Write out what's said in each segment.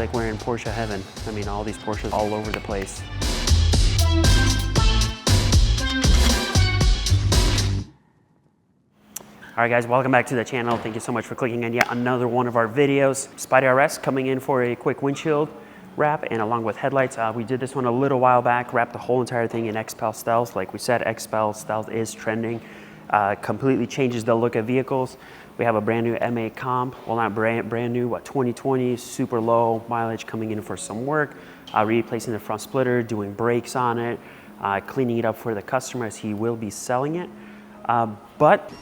like we're in Porsche heaven. I mean, all these Porsches all over the place. All right, guys, welcome back to the channel. Thank you so much for clicking on yet another one of our videos. Spider RS coming in for a quick windshield wrap and along with headlights. We did this one a little while back, wrapped the whole entire thing in XPEL Stealth. Like we said, XPEL Stealth is trending. Completely changes the look of vehicles. We have a brand new MA comp, well not brand new, 2020, super low mileage coming in for some work, replacing the front splitter, doing brakes on it, cleaning it up for the customer as he will be selling it. But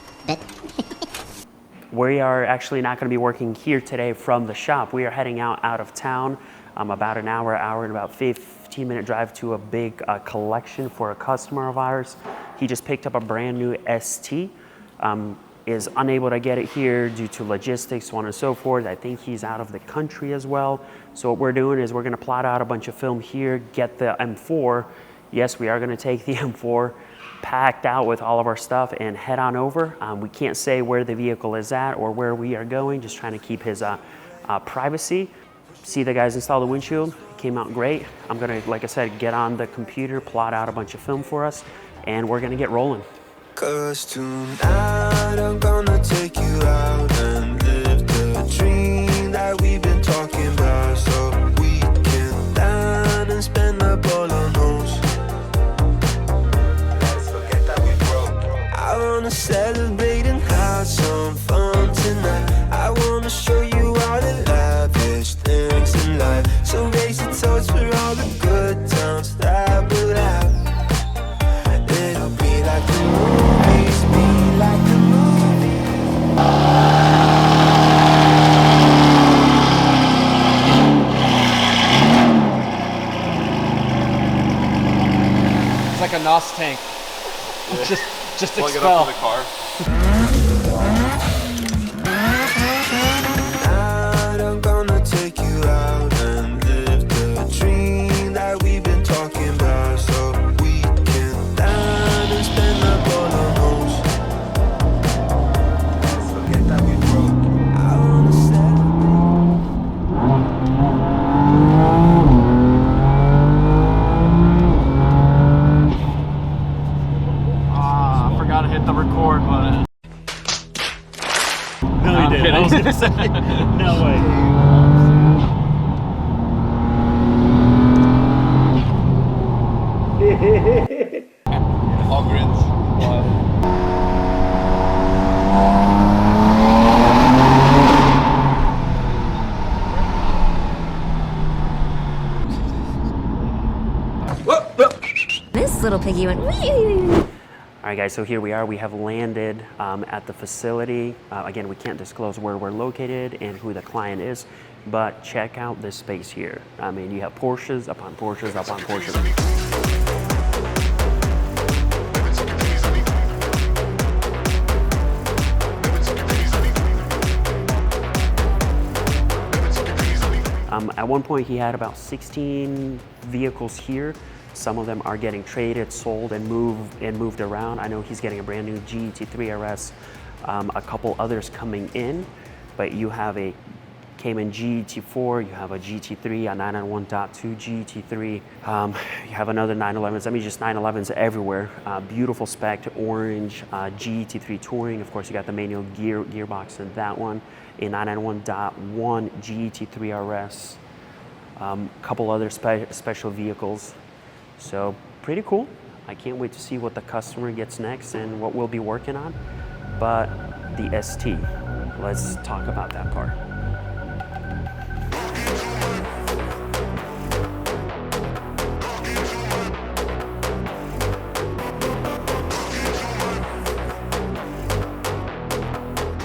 we are actually not going to be working here today from the shop. We are heading out of town, about an hour and about 15-minute drive to a big collection for a customer of ours. He just picked up a brand new ST, is unable to get it here due to logistics, so on and so forth. I think he's out of the country as well. So what we're doing is we're going to plot out a bunch of film here, get the M4. Yes, we are going to take the M4 packed out with all of our stuff and head on over. We can't say where the vehicle is at or where we are going, just trying to keep his privacy. See the guys install the windshield, it came out great. I'm gonna, like I said, get on the computer, plot out a bunch of film for us, and we're gonna get rolling. 'Cause tonight I'm gonna take you out and live the dream that we've been talking about, so we can dine and spend up all on those. Let's forget that we broke. I wanna celebrate and have some fun tonight. I wanna show you all the lavish things in life, so raise your toast for all the good times that we'll have. It'll be like the movies, be like the movies. It's like a NOS tank. Yeah. Just plug expel. it up to the car. Tonight I'm gonna take you out and live the dream that we've been talking about, so we can dine and spend up all on those. Let's forget that we broke. I wanna I forgot to hit the record button. No, you didn't. I was gonna say, no way. All grins. This little piggy went wee. All right, guys, so here we are. We have landed at the facility. Again, we can't disclose where we're located and who the client is, but check out this space here. I mean, you have Porsches upon Porsches upon Porsches. At one point, he had about 16 vehicles here. Some of them are getting traded, sold, and moved around. I know he's getting a brand new GT3 RS, a couple others coming in, but you have a Cayman GT4, you have a GT3, a 991.2 GT3, you have another 911s. I mean, just 911s everywhere. Beautiful spec, orange GT3 Touring. Of course, you got the manual gearbox in that one, a 991.1 GT3 RS, couple other special vehicles. So pretty cool. I can't wait to see what the customer gets next and what we'll be working on. But the ST, let's talk about that part.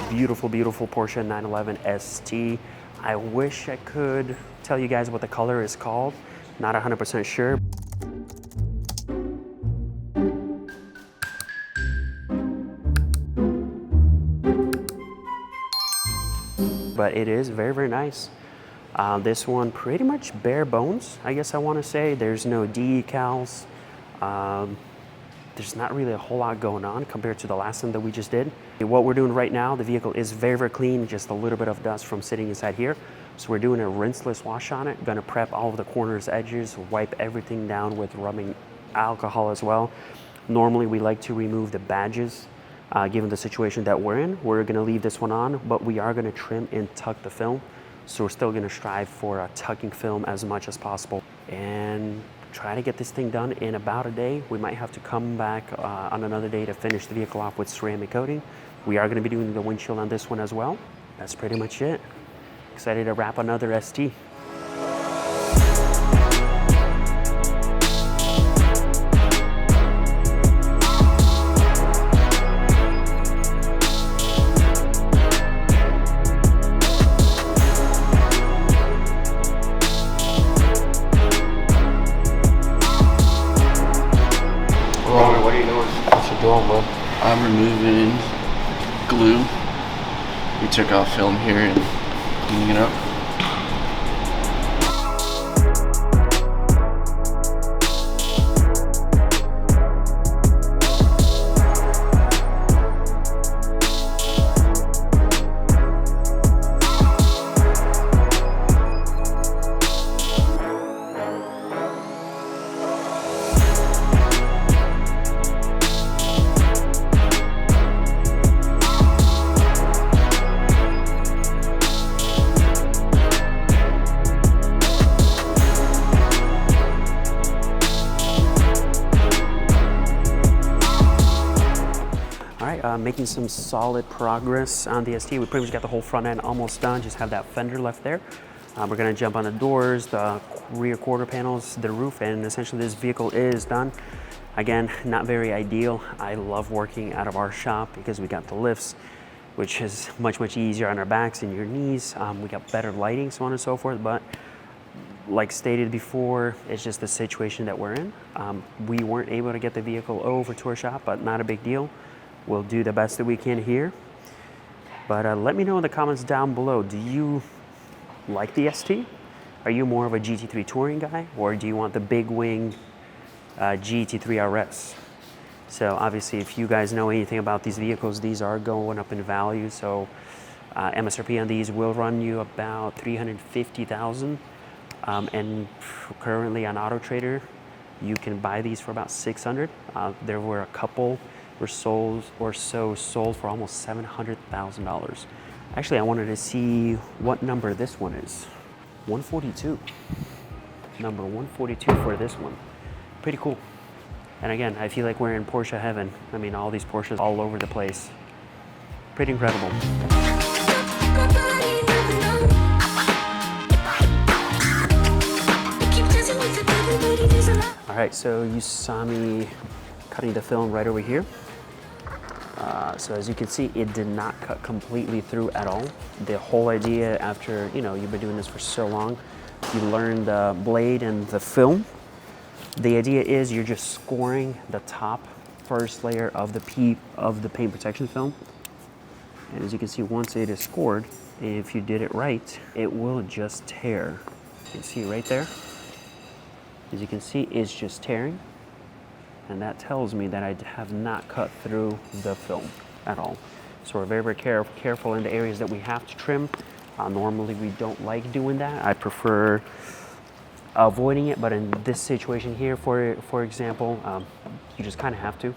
Beautiful, beautiful Porsche 911 ST. I wish I could tell you guys what the color is called. Not 100% sure. But it is very, very nice. This one pretty much bare bones, I guess I want to say. There's no decals. There's not really a whole lot going on compared to the last one that we just did. What we're doing right now, the vehicle is very, very clean, just a little bit of dust from sitting inside here. So we're doing a rinseless wash on it. Gonna prep all of the corners, edges, wipe everything down with rubbing alcohol as well. Normally we like to remove the badges. Given the situation that we're in, we're gonna leave this one on, but we are gonna trim and tuck the film. So we're still gonna strive for a tucking film as much as possible and try to get this thing done in about a day. We might have to come back on another day to finish the vehicle off with ceramic coating. We are gonna be doing the windshield on this one as well. That's pretty much it. Excited to wrap another ST. What are you doing? What you doing, bro? I'm removing glue. We took off film here and cleaning it up. Making some solid progress on the ST. We pretty much got the whole front end almost done, just have that fender left there. We're gonna jump on the doors, the rear quarter panels, the roof, and essentially this vehicle is done. Again, not very ideal. I love working out of our shop because we got the lifts, which is much, much easier on our backs and your knees. We got better lighting, so on and so forth, but like stated before, it's just the situation that we're in. We weren't able to get the vehicle over to our shop, but not a big deal. We'll do the best that we can here. But let me know in the comments down below, do you like the ST? Are you more of a GT3 touring guy, or do you want the big wing GT3 RS? So obviously, if you guys know anything about these vehicles, these are going up in value. So MSRP on these will run you about $350,000. And currently on Auto Trader, you can buy these for about $600. There were a couple sold for almost $700,000. Actually, I wanted to see what number this one is. 142. Number 142 for this one. Pretty cool. And again, I feel like we're in Porsche heaven. I mean, all these Porsches all over the place. Pretty incredible. All right, so you saw me cutting the film right over here. So as you can see, it did not cut completely through at all. The whole idea, after you've been doing this for so long, you learn the blade and the film. The idea is you're just scoring the top first layer of the paint protection film. And as you can see, once it is scored, if you did it right, it will just tear. You can see right there. As you can see, it's just tearing. And that tells me that I have not cut through the film at all. So we're very, very careful in the areas that we have to trim. Normally we don't like doing that. I prefer avoiding it, but in this situation here, for example, you just kind of have to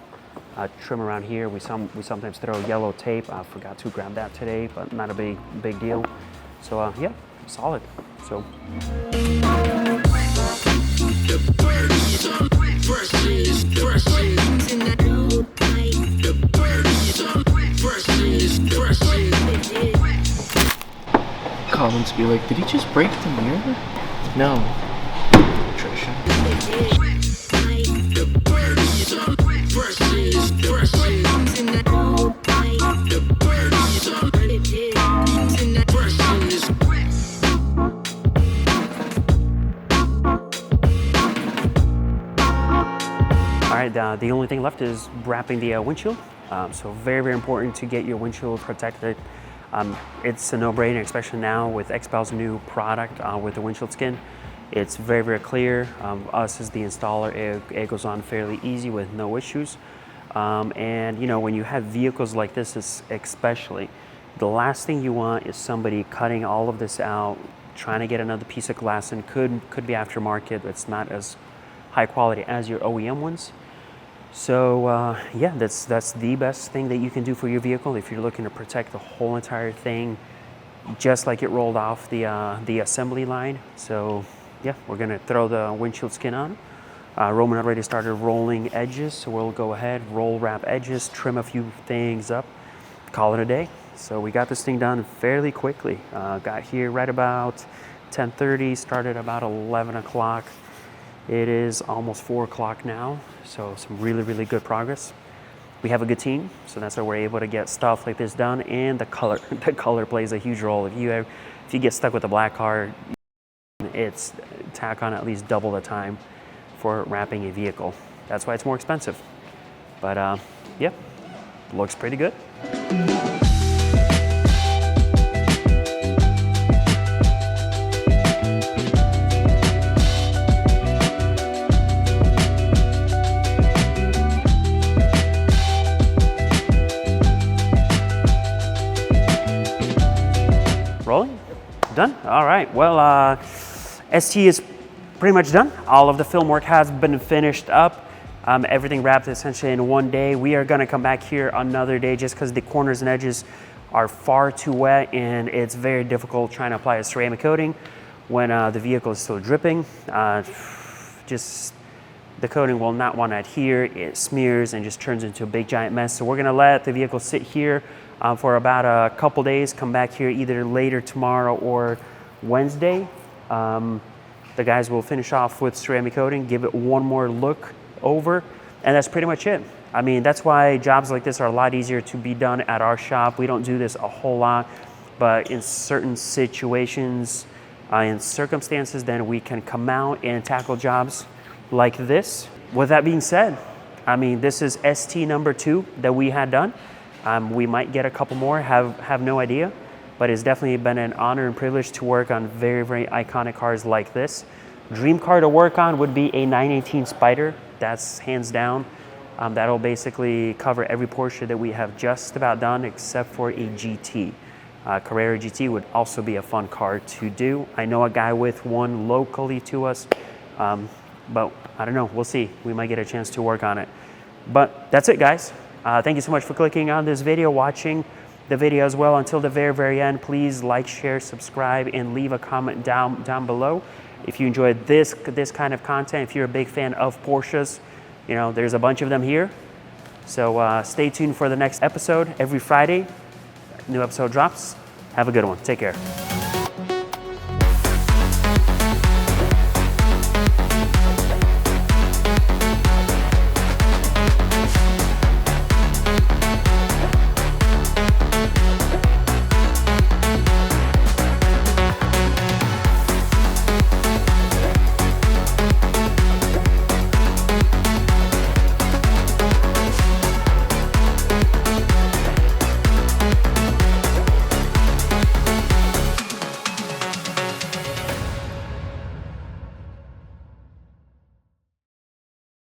trim around here. We sometimes throw yellow tape. I forgot to grab that today, but not a big deal. So yeah, solid. So. Comments be like, did he just break the mirror? No. Trisha. All right, the only thing left is wrapping the windshield. So very, very important to get your windshield protected. It's a no-brainer, especially now with XPEL's new product with the windshield skin. It's very, very clear. Us as the installer, it goes on fairly easy with no issues. And when you have vehicles like this, especially, the last thing you want is somebody cutting all of this out, trying to get another piece of glass in. Could be aftermarket. It's not as high quality as your OEM ones. So yeah, that's the best thing that you can do for your vehicle if you're looking to protect the whole entire thing, just like it rolled off the assembly line. So yeah, we're gonna throw the windshield skin on. Roman already started rolling edges, so we'll go ahead, roll wrap edges, trim a few things up, call it a day. So we got this thing done fairly quickly. Got here right about 10:30, started about 11 o'clock. It is almost 4 o'clock now, so some really good progress. We have a good team, so that's why we're able to get stuff like this done. And the color plays a huge role. If you get stuck with a black car, it's tack on at least double the time for wrapping a vehicle. That's why it's more expensive. But yeah, looks pretty good. Rolling? Done? All right. Well, ST is pretty much done. All of the film work has been finished up. Everything wrapped essentially in one day. We are going to come back here another day just because the corners and edges are far too wet and it's very difficult trying to apply a ceramic coating when the vehicle is still dripping. Just the coating will not want to adhere. It smears and just turns into a big giant mess. So we're going to let the vehicle sit here for about a couple days, come back here either later tomorrow or Wednesday. The guys will finish off with ceramic coating, give it one more look over, and that's pretty much it. I mean, that's why jobs like this are a lot easier to be done at our shop. We don't do this a whole lot, but in certain situations, in circumstances, then we can come out and tackle jobs like this. With that being said, I mean, this is ST number 2 that we had done. We might get a couple more, have no idea, but it's definitely been an honor and privilege to work on very iconic cars like this. Dream car to work on would be a 918 Spider. That's hands down. That'll basically cover every Porsche that we have just about done except for a GT. Carrera GT would also be a fun car to do. I know a guy with one locally to us, but I don't know, we'll see. We might get a chance to work on it. But that's it, guys. Thank you so much for clicking on this video, watching the video as well until the very end. Please like, share, subscribe, and leave a comment down below if you enjoyed this kind of content. If you're a big fan of Porsches, you know, there's a bunch of them here. So stay tuned for the next episode. Every Friday, new episode drops. Have a good one. Take care.